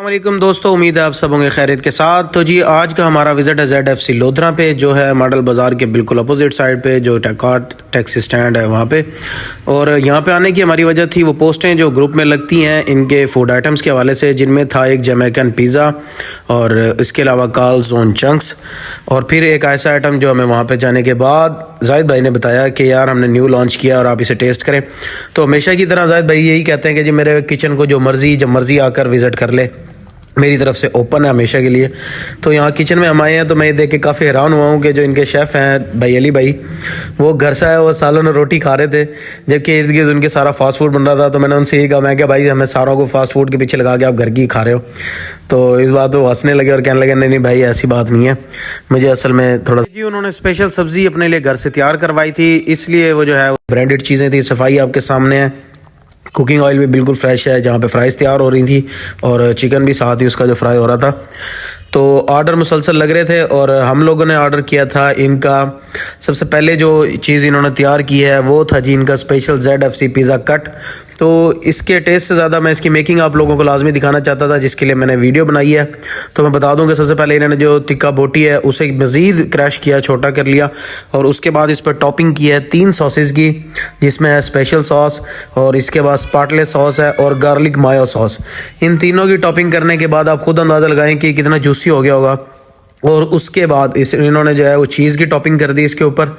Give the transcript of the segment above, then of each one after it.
वालेकुम दोस्तों, उम्मीद है आप सब होंगे खैरियत के साथ। तो जी आज का हमारा विजिट है ZFC लोधरा पे, जो है मॉडल बाज़ार के बिल्कुल अपोजिट साइड पे, जो टेकॉट टैक्सी स्टैंड है वहाँ पे। और यहाँ पे आने की हमारी वजह थी वो पोस्टें जो ग्रुप में लगती हैं इनके फूड आइटम्स के हवाले से, जिनमें था एक जमैकन पिज़्ज़ा और इसके अलावा कार्ल ज़ोन चंक्स, और फिर एक ऐसा आइटम जो हमें वहाँ पर जाने के बाद जाहिद भाई ने बताया कि यार हमने न्यू लॉन्च किया और आप इसे टेस्ट करें। तो हमेशा की तरह जाहिद भाई यही कहते हैं कि जी मेरे किचन को जब मर्ज़ी आकर विज़िट कर ले, मेरी तरफ से ओपन है हमेशा के लिए। तो यहाँ किचन में हम आए हैं तो मैं ये देख के काफ़ी हैरान हुआ हूँ कि जो इनके शेफ़ हैं भाई अली भाई, वो घर से आए वो सालों में रोटी खा रहे थे, जबकि इर्द गिर्द उनके सारा फास्ट फूड बन रहा था। तो मैंने उनसे यही कहा, मैं क्या भाई हमें सारों को फास्ट फूड के पीछे लगा के आप घर की खा रहे हो। तो इस बात वो हंसने लगे और कहने लगे नहीं नहीं भाई ऐसी बात नहीं है, मुझे असल में थोड़ा जी उन्होंने स्पेशल सब्ज़ी अपने लिए घर से तैयार करवाई थी, इसलिए वो जो है ब्रांडेड चीज़ें थी। सफाई आपके सामने है, कुकिंग ऑयल भी बिल्कुल फ्रेश है, जहाँ पे फ्राइज़ तैयार हो रही थी और चिकन भी साथ ही उसका जो फ्राई हो रहा था। तो ऑर्डर मुसलसल लग रहे थे और हम लोगों ने ऑर्डर किया था इनका। सबसे पहले जो चीज़ इन्होंने तैयार की है वो था जी इनका स्पेशल ZFC पिज़्ज़ा कट। तो इसके टेस्ट से ज़्यादा मैं इसकी मेकिंग आप लोगों को लाजमी दिखाना चाहता था, जिसके लिए मैंने वीडियो बनाई है। तो मैं बता दूं कि सबसे पहले इन्होंने जो तिक्का बोटी है उसे मज़ीद क्रैश किया, छोटा कर लिया, और उसके बाद इस पर टॉपिंग की है 3 सॉसेस की, जिसमें है स्पेशल सॉस और इसके बाद स्पार्टले सॉस है और गार्लिक मायो सॉस। इन तीनों की टॉपिंग करने के बाद आप खुद अंदाज़ा लगाएं कि कितना जूसी हो गया होगा। और उसके बाद इन्होंने जो है वो चीज़ की टॉपिंग कर दी इसके ऊपर,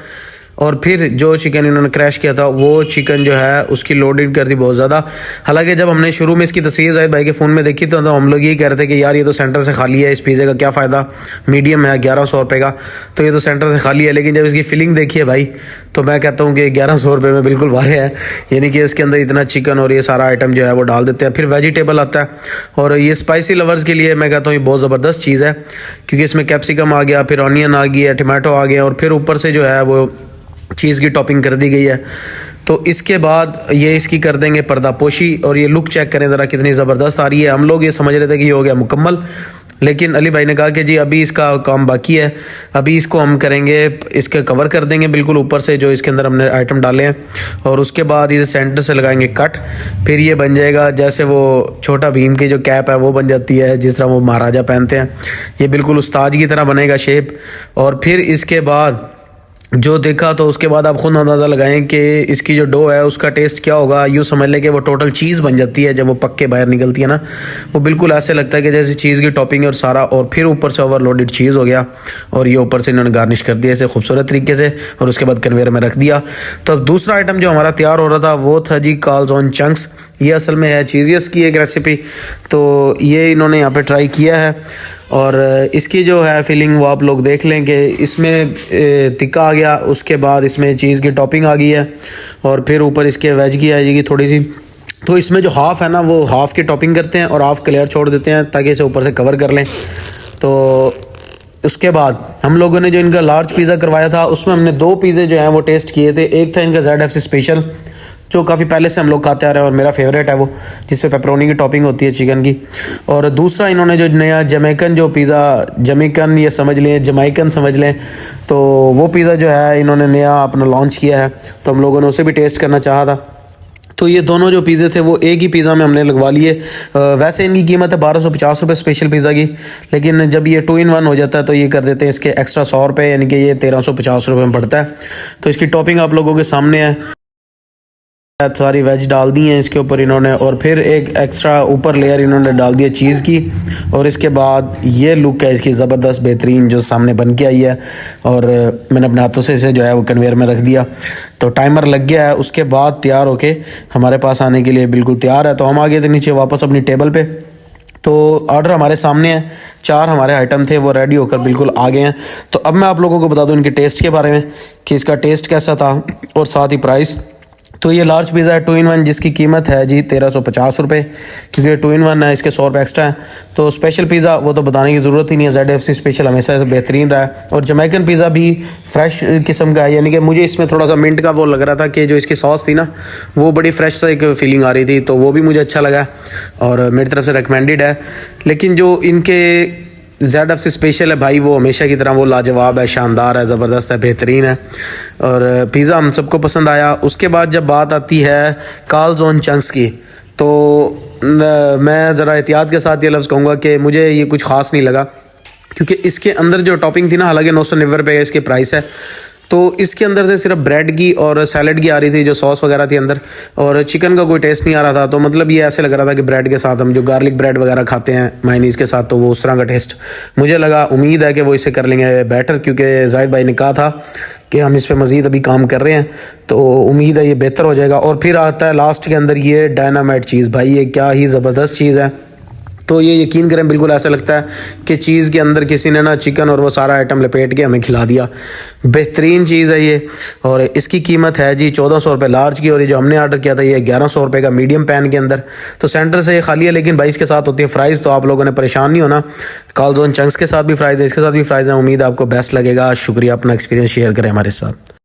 और फिर जो चिकन इन्होंने क्रैश किया था वो चिकन जो है उसकी लोडिंग कर दी बहुत ज़्यादा। हालांकि जब हमने शुरू में इसकी तस्वीर जाहिद भाई के फ़ोन में देखी तो हम लोग यही कह रहे थे कि यार ये तो सेंटर से खाली है, इस पिज़्ज़े का क्या फ़ायदा, मीडियम है 1100 रुपये का, तो ये तो सेंटर से खाली है। लेकिन जब इसकी फिलिंग देखी है भाई तो मैं कहता हूँ कि 1100 रुपये में बिल्कुल वारे है, यानी कि इसके अंदर इतना चिकन और ये सारा आइटम जो है वो डाल देते हैं। फिर वेजिटेबल आता है, और ये स्पाइसी लवर्स के लिए मैं कहता हूँ ये बहुत ज़बरदस्त चीज़ है, क्योंकि इसमें कैप्सिकम आ गया, फिर ऑनियन आ गया, टमाटो आ गया, और फिर ऊपर से जो है वो चीज़ की टॉपिंग कर दी गई है। तो इसके बाद ये इसकी कर देंगे पर्दापोशी, और ये लुक चेक करें ज़रा कितनी ज़बरदस्त आ रही है। हम लोग ये समझ रहे थे कि ये हो गया मुकम्मल, लेकिन अली भाई ने कहा कि जी अभी इसका काम बाकी है, अभी इसको हम करेंगे, इसके कवर कर देंगे बिल्कुल ऊपर से जो इसके अंदर हमने आइटम डाले हैं, और उसके बाद इसे सेंटर से लगाएंगे कट। फिर ये बन जाएगा जैसे वो छोटा भीम की जो कैप है वो बन जाती है, जिस तरह वो महाराजा पहनते हैं, ये बिल्कुल उस्ताद की तरह बनेगा शेप। और फिर इसके बाद जो देखा तो उसके बाद आप खुद अंदाज़ा लगाएं कि इसकी जो डो है उसका टेस्ट क्या होगा। यूँ समझ लें कि वो टोटल चीज़ बन जाती है, जब वो पक के बाहर निकलती है ना, वो बिल्कुल ऐसे लगता है कि जैसे चीज़ की टॉपिंग और सारा, और फिर ऊपर से ओवरलोडेड चीज़ हो गया, और ये ऊपर से इन्होंने गार्निश कर दिया इसे खूबसूरत तरीके से, और उसके बाद कन्वेयर में रख दिया। तो अब दूसरा आइटम जो हमारा तैयार हो रहा था वो था जी कार्ल ज़ोन चंक्स। ये असल में है चीज़ियस की एक रेसिपी, तो ये इन्होंने यहाँ पर ट्राई किया है, और इसकी जो है फीलिंग वो आप लोग देख लें कि इसमें तिक्का आ गया, उसके बाद इसमें चीज़ की टॉपिंग आ गई है, और फिर ऊपर इसके वेज की आ जाएगी थोड़ी सी। तो इसमें जो हाफ़ है ना वो हाफ़ की टॉपिंग करते हैं और हाफ़ क्लियर छोड़ देते हैं ताकि इसे ऊपर से कवर कर लें। तो उसके बाद हम लोगों ने जो इनका लार्ज पिज़्ज़ा करवाया था उसमें हमने 2 पिज़्ज़े जो हैं वो टेस्ट किए थे। एक था इनका ZFC स्पेशल, जो काफ़ी पहले से हम लोग खाते आ रहे हैं और मेरा फेवरेट है वो, जिसपे पेपरोनी की टॉपिंग होती है चिकन की। और दूसरा इन्होंने जो नया जमैकन जो पिज़्ज़ा, जमैकन या समझ लें जमैकन समझ लें, तो वो पिज़्ज़ा जो है इन्होंने नया अपना लॉन्च किया है, तो हम लोगों ने उसे भी टेस्ट करना चाहा था। तो ये दोनों जो पिज़्ज़े थे वो एक ही पिज़्ज़ा में हमने लगवा लिए। वैसे इनकी कीमत है 1250 रुपये स्पेशल पिज़्ज़ा की, लेकिन जब ये 2 in 1 हो जाता है तो ये कर देते हैं इसके एक्स्ट्रा 100 रुपये, यानी कि ये 1350 रुपये में पड़ता है। तो इसकी टॉपिंग आप लोगों के सामने है, सारी वेज डाल दी हैं इसके ऊपर इन्होंने, और फिर एक एक्स्ट्रा ऊपर लेयर इन्होंने डाल दिया चीज़ की, और इसके बाद ये लुक है इसकी ज़बरदस्त बेहतरीन जो सामने बन के आई है। और मैंने अपने हाथों से इसे जो है वो कन्वेयर में रख दिया, तो टाइमर लग गया है। उसके बाद तैयार होके हमारे पास आने के लिए बिल्कुल तैयार है। तो हम आ गए थे नीचे वापस अपनी टेबल पे। तो ऑर्डर हमारे सामने है, 4 हमारे आइटम थे वो रेडी होकर बिल्कुल आ गए हैं। तो अब मैं आप लोगों को बता दूं इनके टेस्ट के बारे में कि इसका टेस्ट कैसा था, और साथ ही प्राइस। तो ये लार्ज पिज़्ज़ा है 2 in 1, जिसकी कीमत है जी 1350 रुपये, क्योंकि 2 in 1 है, इसके 100 रुपये एक्स्ट्रा है। तो स्पेशल पिज़्ज़ा वो तो बताने की ज़रूरत ही नहीं है, ZFC स्पेशल हमेशा से बेहतरीन रहा है। और जमैकन पिज़्ज़ा भी फ्रेश किस्म का है, यानी कि मुझे इसमें थोड़ा सा मिंट का वो लग रहा था कि जो इसकी सॉस थी ना वो बड़ी फ्रेश सा एक फीलिंग आ रही थी, तो वो भी मुझे अच्छा लगा और मेरी तरफ से रिकमेंडेड है। लेकिन जो इनके ZFC स्पेशल है भाई, वो हमेशा की तरह वो लाजवाब है, शानदार है, ज़बरदस्त है, बेहतरीन है, और पिज़्ज़ा हम सबको पसंद आया। उसके बाद जब बात आती है कार्ल ज़ोन चंक्स की, तो मैं ज़रा एहतियात के साथ ये लफ्ज़ कहूँगा कि मुझे ये कुछ ख़ास नहीं लगा, क्योंकि इसके अंदर जो टॉपिंग थी ना, हालांकि 990 रुपये इसकी प्राइस है, तो इसके अंदर से सिर्फ ब्रेड की और सैलड की आ रही थी, जो सॉस वगैरह थी अंदर, और चिकन का कोई टेस्ट नहीं आ रहा था। तो मतलब ये ऐसे लग रहा था कि ब्रेड के साथ हम जो गार्लिक ब्रेड वगैरह खाते हैं मायनीज़ के साथ, तो वो उस तरह का टेस्ट मुझे लगा। उम्मीद है कि वो इसे कर लेंगे बेटर, क्योंकि जाहिद भाई ने कहा था कि हम इस पर मज़ीद अभी काम कर रहे हैं, तो उम्मीद है ये बेहतर हो जाएगा। और फिर आता है लास्ट के अंदर ये डायनामाइट चीज़, भाई ये क्या ही ज़बरदस्त चीज़ है। तो ये यकीन करें, बिल्कुल ऐसा लगता है कि चीज़ के अंदर किसी ने ना चिकन और वो सारा आइटम लपेट के हमें खिला दिया। बेहतरीन चीज़ है ये, और इसकी कीमत है जी 1400 रुपये लार्ज की, और ये जो हमने ऑर्डर किया था ये 1100 रुपये का मीडियम पैन के अंदर। तो सेंटर से ये खाली है, लेकिन भाई इसके साथ होती है फ्राइज़, तो आप लोगों ने परेशान नहीं होना। कॉलजोन चंक्स के साथ भी फ्राइज़ है, इसके साथ भी फ्राइज़ है। उम्मीद है आपको बेस्ट लगेगा। शुक्रिया, अपना एक्सपीरियंस शेयर करें हमारे साथ।